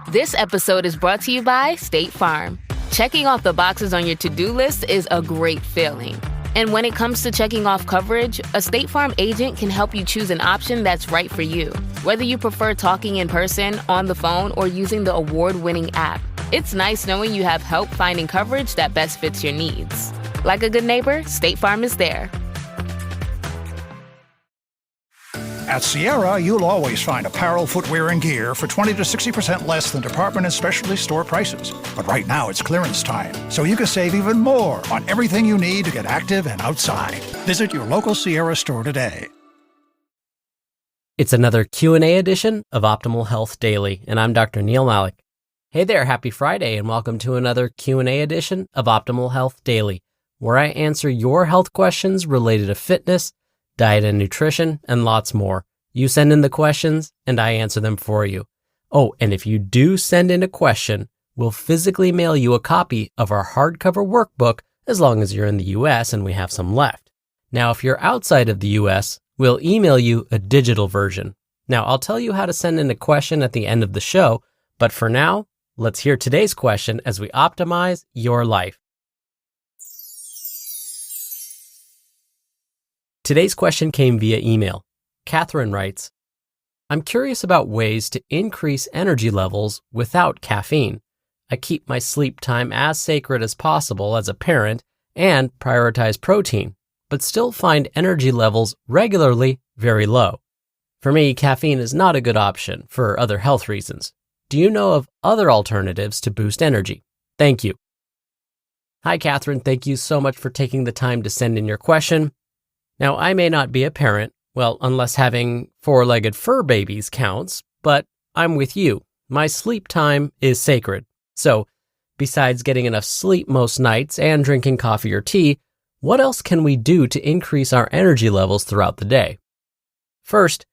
This episode is brought to you by State Farm. Checking off the boxes on your to-do list is a great feeling. And when it comes to checking off coverage, a State Farm agent can help you choose an option that's right for you. Whether you prefer talking in person, on the phone, or using the award-winning app, it's nice knowing you have help finding coverage that best fits your needs. Like a good neighbor, State Farm is there. At Sierra, you'll always find apparel, footwear, and gear for 20 to 60% less than department and specialty store prices. But right now, it's clearance time, so you can save even more on everything you need to get active and outside. Visit your local Sierra store today. It's another Q&A edition of Optimal Health Daily, and I'm Dr. Neal Malik. Hey there, happy Friday, and welcome to another Q&A edition of Optimal Health Daily, where I answer your health questions related to fitness, diet and nutrition, and lots more. You send in the questions, and I answer them for you. Oh, and if you do send in a question, we'll physically mail you a copy of our hardcover workbook as long as you're in the US and we have some left. Now, if you're outside of the US, we'll email you a digital version. Now, I'll tell you how to send in a question at the end of the show, but for now, let's hear today's question as we optimize your life. Today's question came via email. Catherine writes, I'm curious about ways to increase energy levels without caffeine. I keep my sleep time as sacred as possible as a parent and prioritize protein, but still find energy levels regularly very low. For me, caffeine is not a good option for other health reasons. Do you know of other alternatives to boost energy? Thank you. Hi, Catherine. Thank you so much for taking the time to send in your question. Now, I may not be a parent, well, unless having four-legged fur babies counts, but I'm with you. My sleep time is sacred. So, besides getting enough sleep most nights and drinking coffee or tea, what else can we do to increase our energy levels throughout the day? First,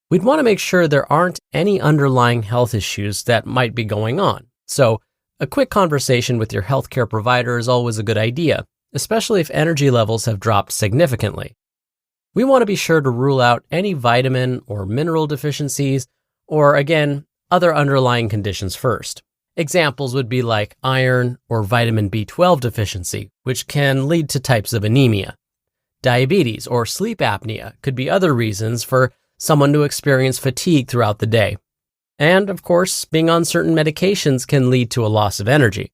we'd want to make sure there aren't any underlying health issues that might be going on. So, a quick conversation with your healthcare provider is always a good idea, especially if energy levels have dropped significantly. We want to be sure to rule out any vitamin or mineral deficiencies, or again, other underlying conditions first. Examples would be like iron or vitamin B12 deficiency, which can lead to types of anemia. Diabetes or sleep apnea could be other reasons for someone to experience fatigue throughout the day. And of course, being on certain medications can lead to a loss of energy.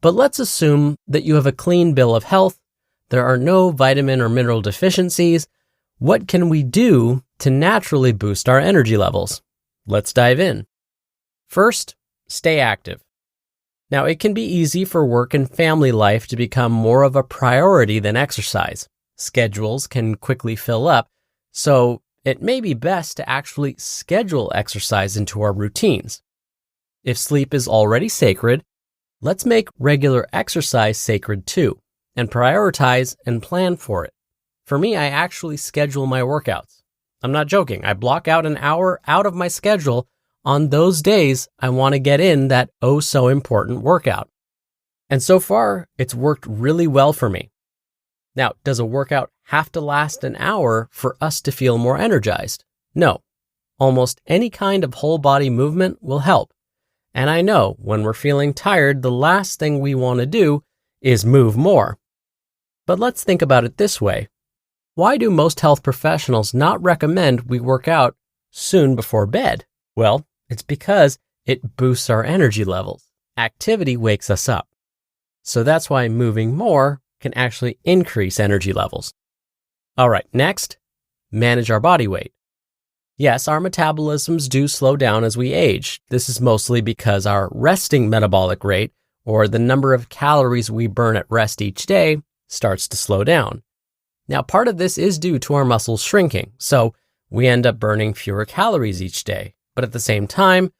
But let's assume that you have a clean bill of health. There are no vitamin or mineral deficiencies. What can we do to naturally boost our energy levels? Let's dive in. First, stay active. Now, it can be easy for work and family life to become more of a priority than exercise. Schedules can quickly fill up, so it may be best to actually schedule exercise into our routines. If sleep is already sacred, let's make regular exercise sacred too, and prioritize and plan for it. For me, I actually schedule my workouts. I'm not joking. I block out an hour out of my schedule on those days I want to get in that oh so important workout. And so far, it's worked really well for me. Now, does a workout have to last an hour for us to feel more energized? No. Almost any kind of whole body movement will help. And I know when we're feeling tired, the last thing we want to do is move more. But let's think about it this way. Why do most health professionals not recommend we work out soon before bed? Well, it's because it boosts our energy levels. Activity wakes us up. So that's why moving more can actually increase energy levels. All right, next, manage our body weight. Yes, our metabolisms do slow down as we age. This is mostly because our resting metabolic rate, or the number of calories we burn at rest each day, starts to slow down. Now, part of this is due to our muscles shrinking, so we end up burning fewer calories each day. But at the same time,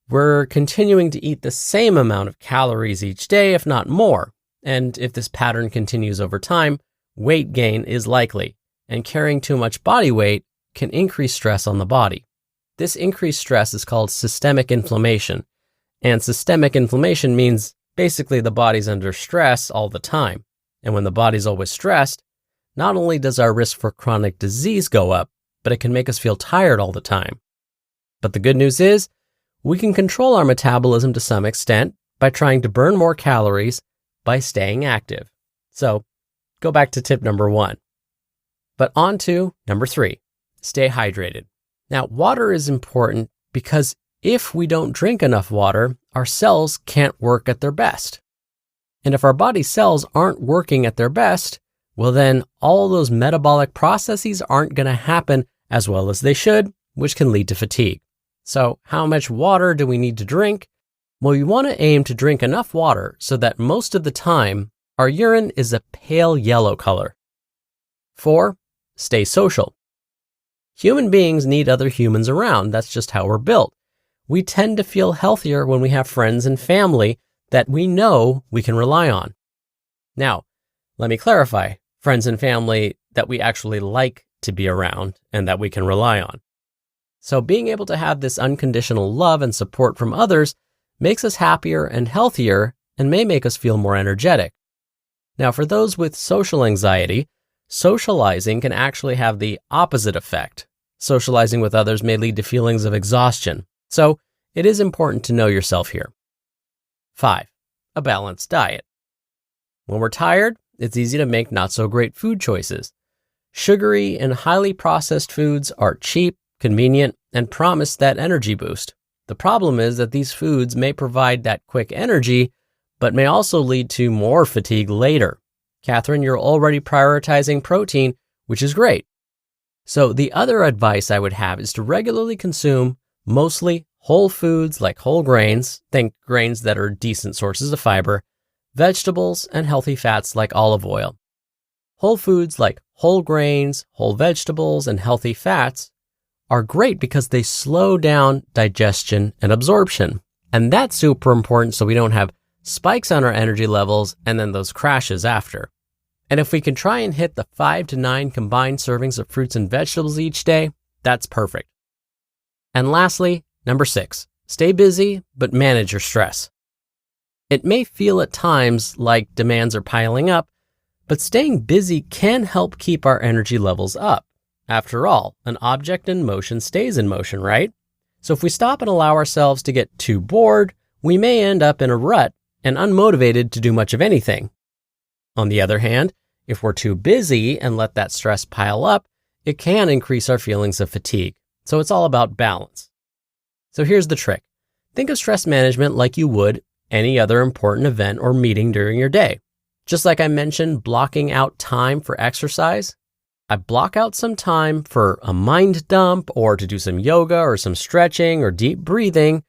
we're continuing to eat the same amount of calories each day, if not more. And if this pattern continues over time, weight gain is likely, and carrying too much body weight can increase stress on the body. This increased stress is called systemic inflammation, and systemic inflammation means basically the body's under stress all the time. And when the body's always stressed, not only does our risk for chronic disease go up, but it can make us feel tired all the time. But the good news is, we can control our metabolism to some extent by trying to burn more calories by staying active. So go back to tip number 1. But on to number 3, stay hydrated. Now, water is important because if we don't drink enough water, our cells can't work at their best. And if our body's cells aren't working at their best, well then all those metabolic processes aren't going to happen as well as they should, which can lead to fatigue. So how much water do we need to drink? Well, you want to aim to drink enough water so that most of the time our urine is a pale yellow color. 4, stay social. Human beings need other humans around. That's just how we're built. We tend to feel healthier when we have friends and family that we know we can rely on. Now, let me clarify, friends and family that we actually like to be around and that we can rely on. So being able to have this unconditional love and support from others makes us happier and healthier and may make us feel more energetic. Now, for those with social anxiety, socializing can actually have the opposite effect. Socializing with others may lead to feelings of exhaustion. So it is important to know yourself here. 5, a balanced diet. When we're tired, it's easy to make not so great food choices. Sugary and highly processed foods are cheap, convenient, and promise that energy boost. The problem is that these foods may provide that quick energy, but may also lead to more fatigue later. Catherine, you're already prioritizing protein, which is great. So the other advice I would have is to regularly consume mostly whole foods like whole grains, think grains that are decent sources of fiber, vegetables, and healthy fats like olive oil. Whole foods like whole grains, whole vegetables, and healthy fats are great because they slow down digestion and absorption. And that's super important so we don't have spikes on our energy levels and then those crashes after. And if we can try and hit the 5 to 9 combined servings of fruits and vegetables each day, that's perfect. And lastly, number 6, stay busy, but manage your stress. It may feel at times like demands are piling up, but staying busy can help keep our energy levels up. After all, an object in motion stays in motion, right? So if we stop and allow ourselves to get too bored, we may end up in a rut and unmotivated to do much of anything. On the other hand, if we're too busy and let that stress pile up, it can increase our feelings of fatigue. So it's all about balance. So here's the trick. Think of stress management like you would any other important event or meeting during your day. Just like I mentioned, blocking out time for exercise, I block out some time for a mind dump or to do some yoga or some stretching or deep breathing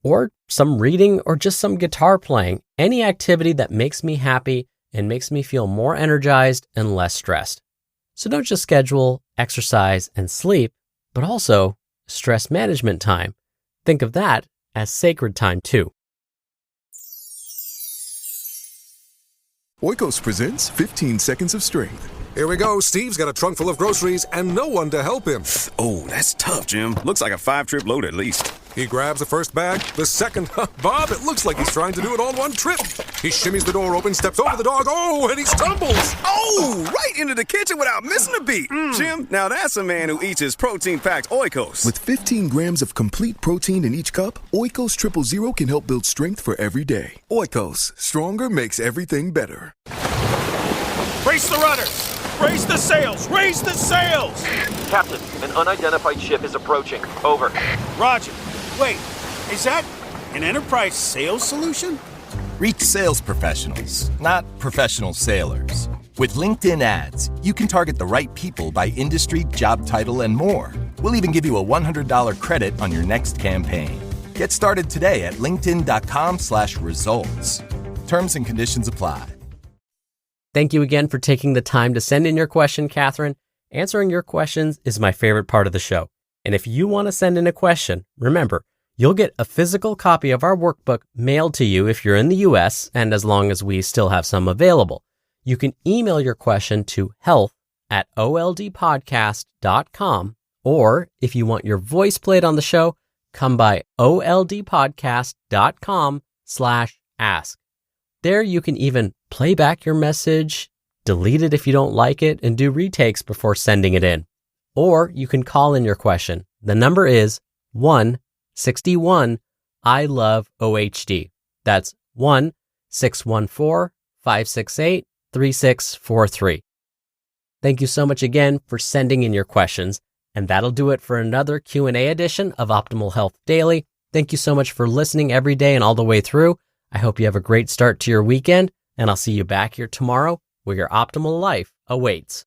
or some reading or just some guitar playing, any activity that makes me happy and makes me feel more energized and less stressed. So don't just schedule exercise and sleep, but also stress management time. Think of that as sacred time too. Oikos presents 15 Seconds of Strength. Here we go. Steve's got a trunk full of groceries and no one to help him. Oh, that's tough, Jim. Looks like a 5-trip load at least. He grabs the first bag, the second. Bob, it looks like he's trying to do it all in one trip. He shimmies the door open, steps over the dog. Oh, and he stumbles. Oh, right into the kitchen without missing a beat. Jim, now that's a man who eats his protein-packed Oikos. With 15 grams of complete protein in each cup, Oikos Triple Zero can help build strength for every day. Oikos, stronger makes everything better. Brace the rudders! Raise the sails! Raise the sails! Captain, an unidentified ship is approaching. Over. Roger. Wait, is that an enterprise sales solution? Reach sales professionals, not professional sailors. With LinkedIn ads, you can target the right people by industry, job title, and more. We'll even give you a $100 credit on your next campaign. Get started today at linkedin.com/results. Terms and conditions apply. Thank you again for taking the time to send in your question, Catherine. Answering your questions is my favorite part of the show. And if you want to send in a question, remember, you'll get a physical copy of our workbook mailed to you if you're in the US and as long as we still have some available. You can email your question to health@oldpodcast.com, or if you want your voice played on the show, come by oldpodcast.com/ask. There you can even play back your message, delete it if you don't like it, and do retakes before sending it in. Or you can call in your question. The number is 161 I love OHD. That's 1-614-568-3643. Thank you so much again for sending in your questions. And that'll do it for another Q&A edition of Optimal Health Daily. Thank you so much for listening every day and all the way through. I hope you have a great start to your weekend, and I'll see you back here tomorrow where your optimal life awaits.